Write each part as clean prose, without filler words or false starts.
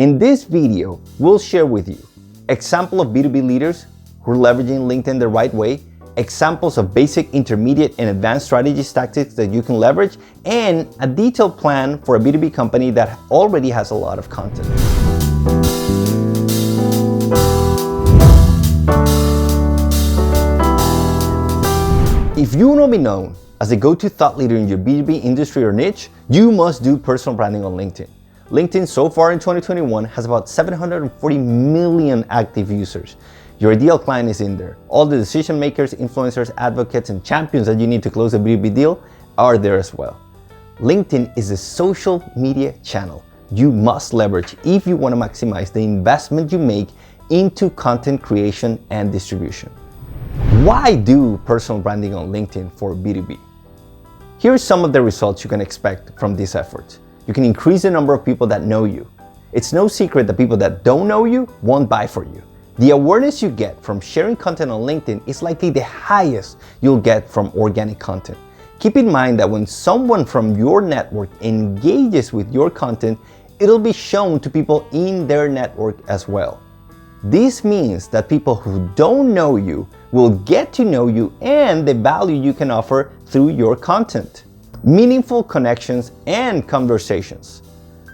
In this video, we'll share with you example of B2B leaders who are leveraging LinkedIn the right way, examples of basic, intermediate, and advanced strategies tactics that you can leverage, and a detailed plan for a B2B company that already has a lot of content. If you want to be known as a go-to thought leader in your B2B industry or niche, you must do personal branding on LinkedIn. LinkedIn so far in 2021 has about 740 million active users. Your ideal client is in there. All the decision makers, influencers, advocates, and champions that you need to close a B2B deal are there as well. LinkedIn is a social media channel you must leverage if you want to maximize the investment you make into content creation and distribution. Why do personal branding on LinkedIn for B2B? Here's some of the results you can expect from these efforts. You can increase the number of people that know you. It's no secret that people that don't know you won't buy for you. The awareness you get from sharing content on LinkedIn is likely the highest you'll get from organic content. Keep in mind that when someone from your network engages with your content, it'll be shown to people in their network as well. This means that people who don't know you will get to know you and the value you can offer through your content. Meaningful connections and conversations.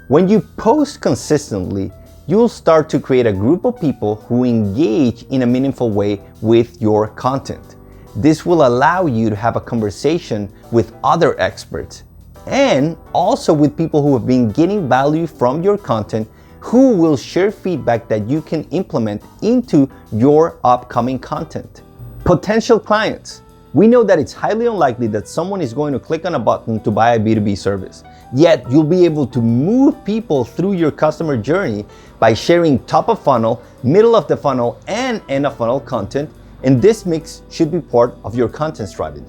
When you post consistently, you'll start to create a group of people who engage in a meaningful way with your content. This will allow you to have a conversation with other experts and also with people who have been getting value from your content, who will share feedback that you can implement into your upcoming content. Potential clients. We know that it's highly unlikely that someone is going to click on a button to buy a B2B service. Yet you'll be able to move people through your customer journey by sharing top of funnel, middle of the funnel, and end of funnel content, and this mix should be part of your content strategy.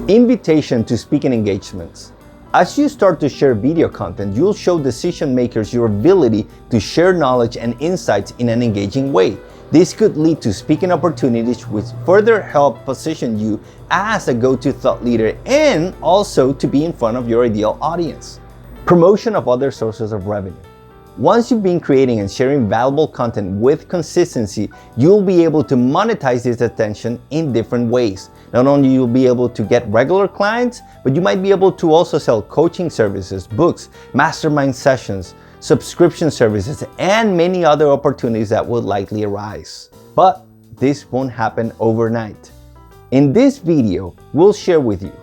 Invitation to speaking engagements. As you start to share video content, you'll show decision makers your ability to share knowledge and insights in an engaging way. This could lead to speaking opportunities which further help position you as a go-to thought leader and also to be in front of your ideal audience. Promotion of other sources of revenue. Once you've been creating and sharing valuable content with consistency, you'll be able to monetize this attention in different ways. Not only you'll be able to get regular clients, but you might be able to also sell coaching services, books, mastermind sessions, subscription services, and many other opportunities that will likely arise. But this won't happen overnight. In this video, we'll share with you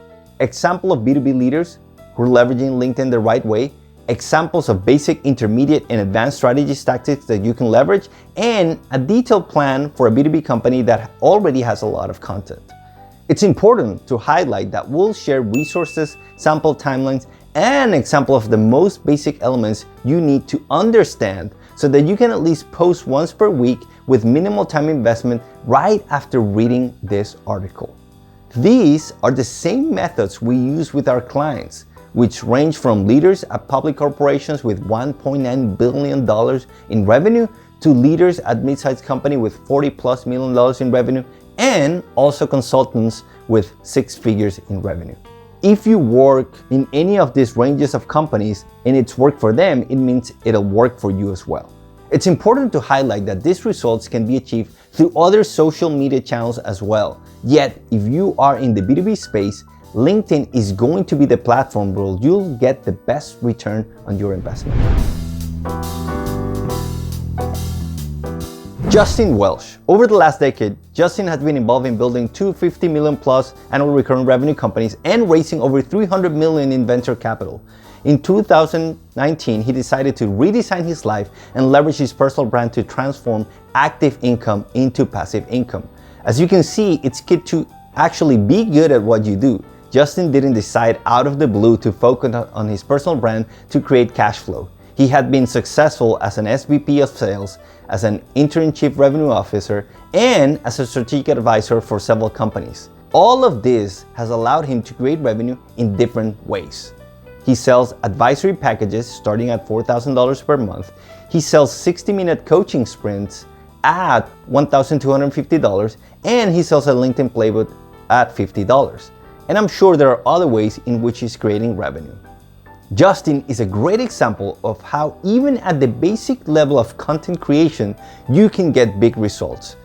example of B2B leaders who are leveraging LinkedIn the right way, examples of basic, intermediate, and advanced strategies tactics that you can leverage, and a detailed plan for a B2B company that already has a lot of content. It's important to highlight that we'll share resources, sample timelines, and an example of the most basic elements you need to understand so that you can at least post once per week with minimal time investment right after reading this article. These are the same methods we use with our clients, which range from leaders at public corporations with $1.9 billion in revenue to leaders at mid-sized company with $40+ million in revenue, and also consultants with 6 figures in revenue. If you work in any of these ranges of companies and it's worked for them, it means it'll work for you as well. It's important to highlight that these results can be achieved through other social media channels as well. Yet, if you are in the B2B space, LinkedIn is going to be the platform where you'll get the best return on your investment. Justin Welsh. Over the last decade, Justin has been involved in building 250 million plus annual recurring revenue companies and raising over 300 million in venture capital. In 2019, he decided to redesign his life and leverage his personal brand to transform active income into passive income. As you can see, it's key to actually be good at what you do. Justin didn't decide out of the blue to focus on his personal brand to create cash flow. He had been successful as an SVP of sales, as an interim chief revenue officer, and as a strategic advisor for several companies. All of this has allowed him to create revenue in different ways. He sells advisory packages starting at $4,000 per month. He sells 60-minute coaching sprints at $1,250, and he sells a LinkedIn playbook at $50. And I'm sure there are other ways in which he's creating revenue. Justin is a great example of how even at the basic level of content creation, you can get big results.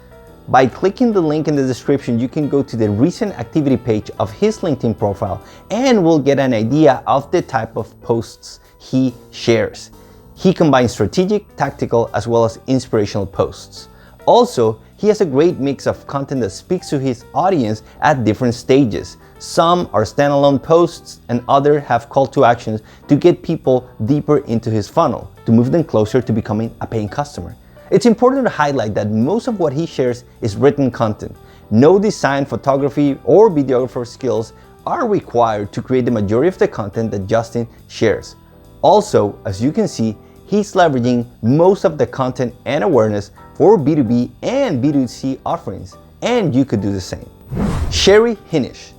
By clicking the link in the description, you can go to the recent activity page of his LinkedIn profile and will get an idea of the type of posts he shares. He combines strategic, tactical, as well as inspirational posts. Also, he has a great mix of content that speaks to his audience at different stages. Some are standalone posts and others have call to actions to get people deeper into his funnel, to move them closer to becoming a paying customer. It's important to highlight that most of what he shares is written content. No design, photography, or videographer skills are required to create the majority of the content that Justin shares. Also, as you can see, he's leveraging most of the content and awareness for B2B and B2C offerings, and you could do the same. Sherry Hinish.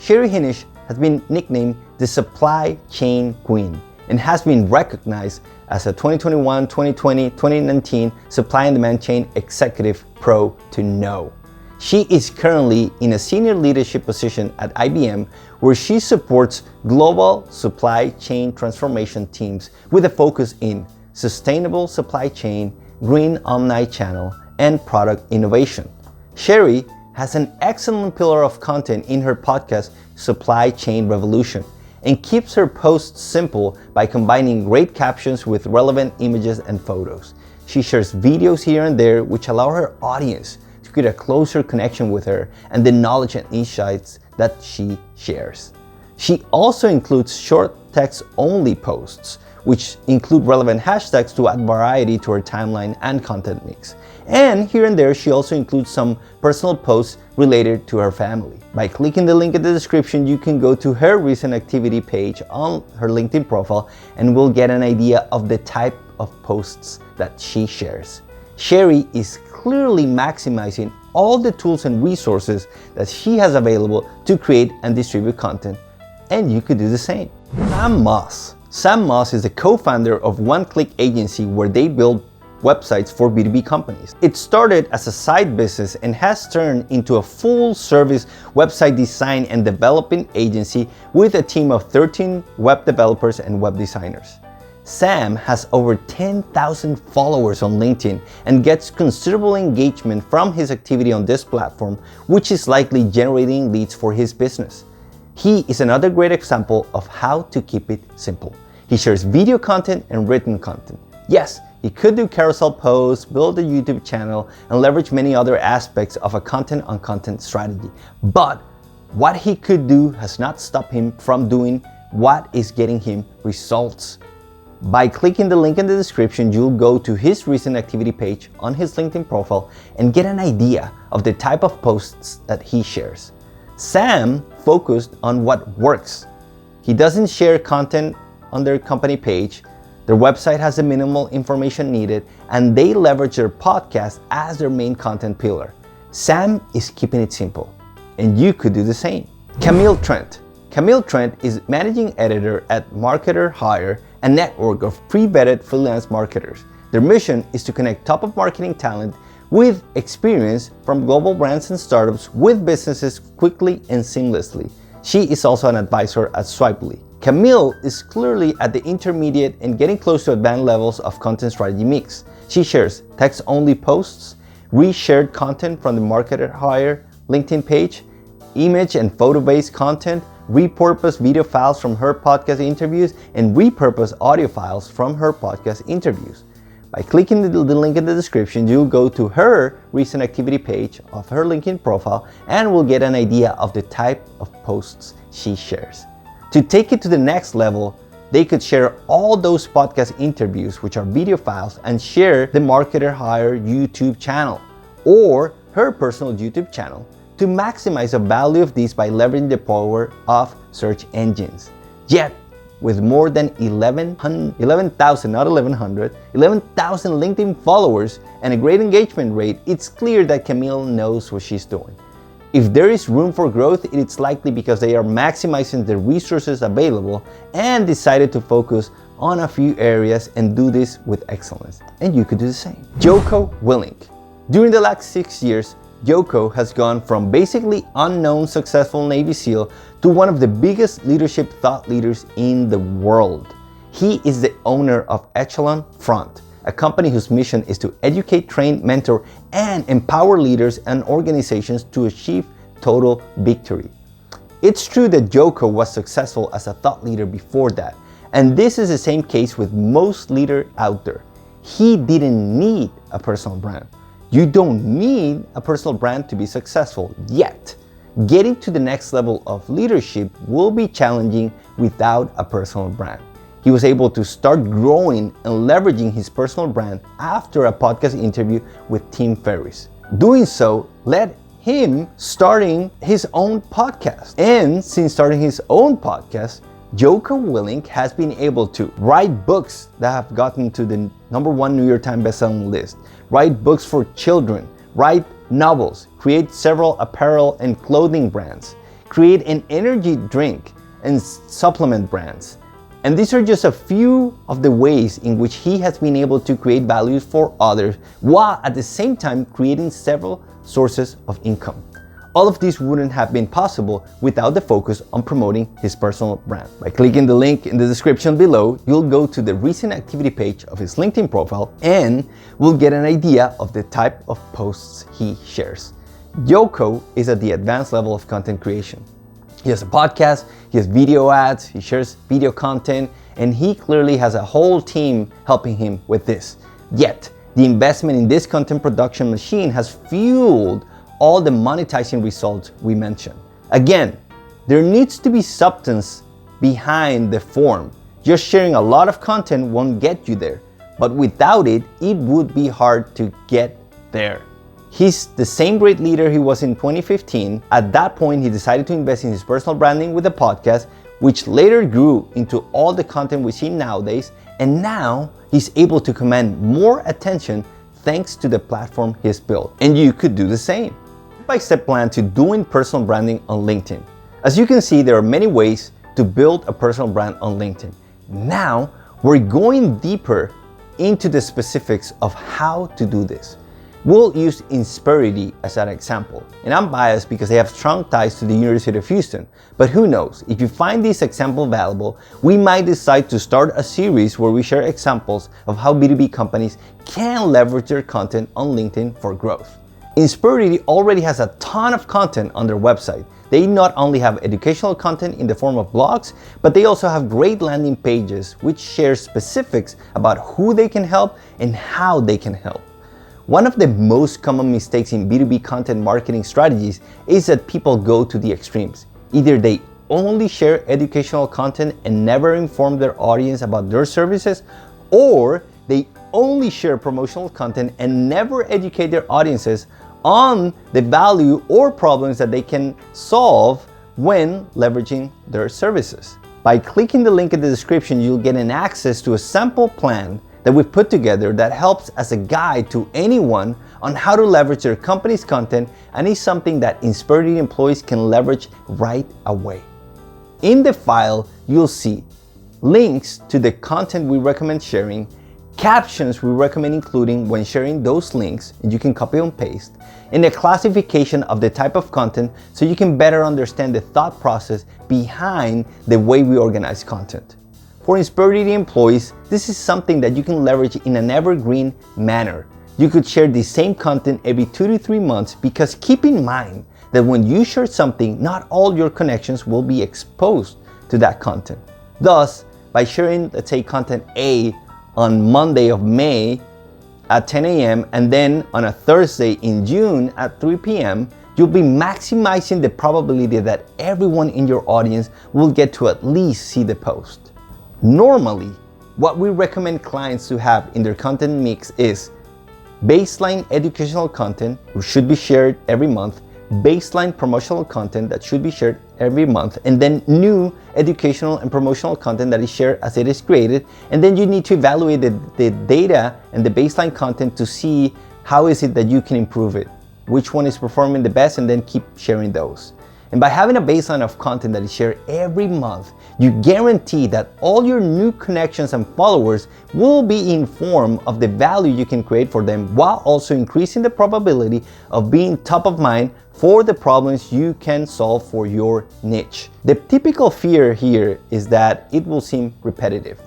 Sherry Hinish has been nicknamed the supply chain queen and has been recognized as a 2021, 2020, 2019 supply and demand chain executive pro to know. She is currently in a senior leadership position at IBM, where she supports global supply chain transformation teams with a focus in sustainable supply chain, green omni-channel, and product innovation. Sherry has an excellent pillar of content in her podcast, Supply Chain Revolution, and keeps her posts simple by combining great captions with relevant images and photos. She shares videos here and there which allow her audience to get a closer connection with her and the knowledge and insights that she shares. She also includes short text-only posts, which include relevant hashtags to add variety to her timeline and content mix. And here and there, she also includes some personal posts related to her family. By clicking the link in the description, you can go to her recent activity page on her LinkedIn profile and will get an idea of the type of posts that she shares. Sherry is clearly maximizing all the tools and resources that she has available to create and distribute content, and you could do the same. Sam Moss. Sam Moss is the co-founder of One Click Agency, where they build websites for B2B companies. It started as a side business and has turned into a full-service website design and development agency with a team of 13 web developers and web designers. Sam has over 10,000 followers on LinkedIn and gets considerable engagement from his activity on this platform, which is likely generating leads for his business. He is another great example of how to keep it simple. He shares video content and written content. Yes, he could do carousel posts, build a YouTube channel, and leverage many other aspects of a content-on-content strategy. But what he could do has not stopped him from doing what is getting him results. By clicking the link in the description, you'll go to his recent activity page on his LinkedIn profile and get an idea of the type of posts that he shares. Sam focused on what works. He doesn't share content on their company page. Their website has the minimal information needed, and they leverage their podcast as their main content pillar. Sam is keeping it simple, and you could do the same. Camille Trent. Camille Trent is managing editor at Marketer Hire, a network of pre-vetted freelance marketers. Their mission is to connect top of marketing talent with experience from global brands and startups with businesses quickly and seamlessly. She is also an advisor at Swipely. Camille is clearly at the intermediate and getting close to advanced levels of content strategy mix. She shares text-only posts, reshared content from the Marketer Hire LinkedIn page, image and photo-based content, repurposed video files from her podcast interviews, and repurposed audio files from her podcast interviews. By clicking the link in the description, you'll go to her recent activity page of her LinkedIn profile and will get an idea of the type of posts she shares. To take it to the next level, they could share all those podcast interviews, which are video files, and share the Marketer Hire YouTube channel or her personal YouTube channel to maximize the value of these by leveraging the power of search engines. Yet, with more than 11,000 LinkedIn followers and a great engagement rate, it's clear that Camille knows what she's doing. If there is room for growth, it's likely because they are maximizing the resources available and decided to focus on a few areas and do this with excellence. And you could do the same. Joko Willink. During the last 6 years, Joko has gone from basically unknown successful Navy SEAL to one of the biggest leadership thought leaders in the world. He is the owner of Echelon Front, a company whose mission is to educate, train, mentor, and empower leaders and organizations to achieve total victory. It's true that Joko was successful as a thought leader before that, and this is the same case with most leaders out there. He didn't need a personal brand. You don't need a personal brand to be successful yet. Getting to the next level of leadership will be challenging without a personal brand. He was able to start growing and leveraging his personal brand after a podcast interview with Tim Ferriss. Doing so led him starting his own podcast. And since starting his own podcast, Joko Willink has been able to write books that have gotten to the #1 New York Times bestselling list, write books for children, write novels, create several apparel and clothing brands, create an energy drink and supplement brands. And these are just a few of the ways in which he has been able to create value for others while at the same time creating several sources of income. All of this wouldn't have been possible without the focus on promoting his personal brand. By clicking the link in the description below, you'll go to the recent activity page of his LinkedIn profile and will get an idea of the type of posts he shares. Joko is at the advanced level of content creation. He has a podcast, he has video ads, he shares video content, and he clearly has a whole team helping him with this. Yet, the investment in this content production machine has fueled all the monetizing results we mentioned. Again, there needs to be substance behind the form. Just sharing a lot of content won't get you there, but without it, it would be hard to get there. He's the same great leader he was in 2015. At that point, he decided to invest in his personal branding with a podcast, which later grew into all the content we see nowadays, and now he's able to command more attention thanks to the platform he's built. And you could do the same. Step-by-step plan to doing personal branding on LinkedIn. As you can see, there are many ways to build a personal brand on LinkedIn. Now, we're going deeper into the specifics of how to do this. We'll use Insperity as an example, and I'm biased because they have strong ties to the University of Houston, but who knows, if you find this example valuable, we might decide to start a series where we share examples of how B2B companies can leverage their content on LinkedIn for growth. Insperity already has a ton of content on their website. They not only have educational content in the form of blogs, but they also have great landing pages which share specifics about who they can help and how they can help. One of the most common mistakes in B2B content marketing strategies is that people go to the extremes. Either they only share educational content and never inform their audience about their services, or they only share promotional content and never educate their audiences on the value or problems that they can solve when leveraging their services. By clicking the link in the description, you'll get an access to a sample plan that we've put together that helps as a guide to anyone on how to leverage their company's content, and is something that Insperity employees can leverage right away. In the file, you'll see links to the content we recommend sharing, captions we recommend including when sharing those links, and you can copy and paste, and a classification of the type of content so you can better understand the thought process behind the way we organize content. For Insperity employees, this is something that you can leverage in an evergreen manner. You could share the same content every 2 to 3 months, because keep in mind that when you share something, not all your connections will be exposed to that content. Thus, by sharing, let's say, content A on Monday of May at 10 a.m. and then on a Thursday in June at 3 p.m., you'll be maximizing the probability that everyone in your audience will get to at least see the post. Normally, what we recommend clients to have in their content mix is baseline educational content, which should be shared every month, baseline promotional content that should be shared every month, and then new educational and promotional content that is shared as it is created. And then you need to evaluate the data and the baseline content to see how is it that you can improve it, which one is performing the best, and then keep sharing those. And by having a baseline of content that is shared every month, you guarantee that all your new connections and followers will be informed of the value you can create for them, while also increasing the probability of being top of mind for the problems you can solve for your niche. The typical fear here is that it will seem repetitive.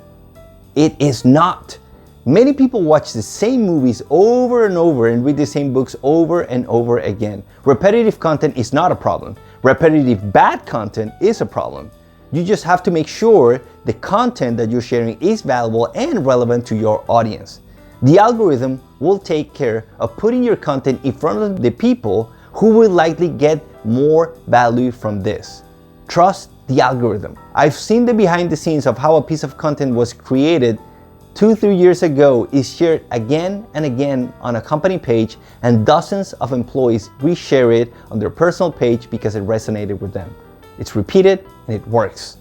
It is not. Many people watch the same movies over and over and read the same books over and over again. Repetitive content is not a problem. Repetitive bad content is a problem. You just have to make sure the content that you're sharing is valuable and relevant to your audience. The algorithm will take care of putting your content in front of the people who will likely get more value from this. Trust the algorithm. I've seen the behind the scenes of how a piece of content was created 2-3 years ago is shared again and again on a company page, and dozens of employees reshare it on their personal page because it resonated with them. It's repeated and it works.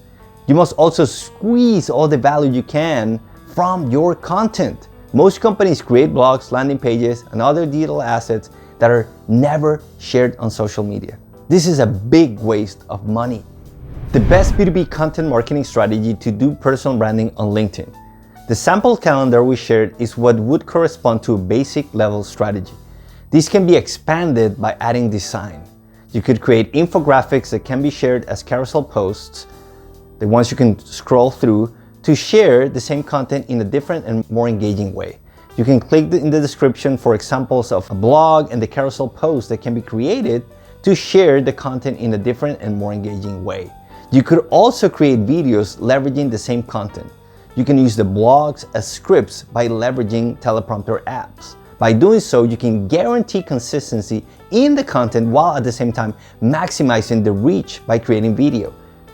You must also squeeze all the value you can from your content. Most companies create blogs, landing pages, and other digital assets that are never shared on social media. This is a big waste of money. The best B2B content marketing strategy to do personal branding on LinkedIn. The sample calendar we shared is what would correspond to a basic level strategy. This can be expanded by adding design. You could create infographics that can be shared as carousel posts, the ones you can scroll through, to share the same content in a different and more engaging way. You can click in the description for examples of a blog and the carousel post that can be created to share the content in a different and more engaging way. You could also create videos leveraging the same content. You can use the blogs as scripts by leveraging teleprompter apps. By doing so, you can guarantee consistency in the content while at the same time maximizing the reach by creating video.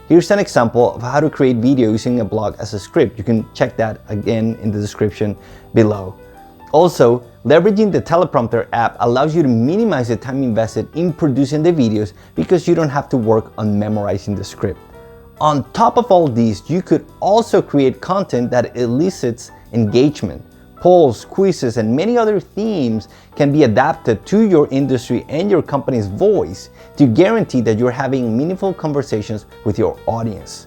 Here's an example of how to create video using a blog as a script. You can check that again in the description below. Also, leveraging the teleprompter app allows you to minimize the time invested in producing the videos because you don't have to work on memorizing the script. On top of all these, you could also create content that elicits engagement. Polls, quizzes, and many other themes can be adapted to your industry and your company's voice to guarantee that you're having meaningful conversations with your audience.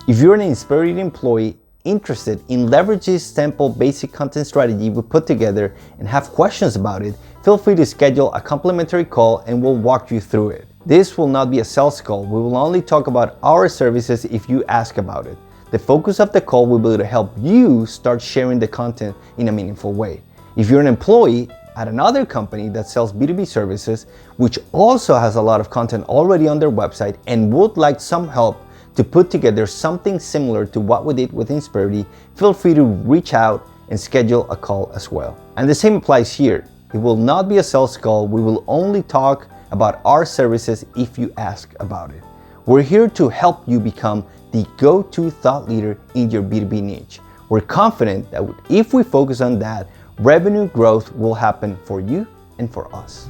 If you're an inspired employee interested in leveraging this simple basic content strategy we put together and have questions about it, feel free to schedule a complimentary call and we'll walk you through it. This will not be a sales call. We will only talk about our services if you ask about it. The focus of the call will be to help you start sharing the content in a meaningful way. If you're an employee at another company that sells B2B services, which also has a lot of content already on their website and would like some help to put together something similar to what we did with Insperity, feel free to reach out and schedule a call as well. And the same applies here. It will not be a sales call. We will only talk about our services if you ask about it. We're here to help you become the go-to thought leader in your B2B niche. We're confident that if we focus on that, revenue growth will happen for you and for us.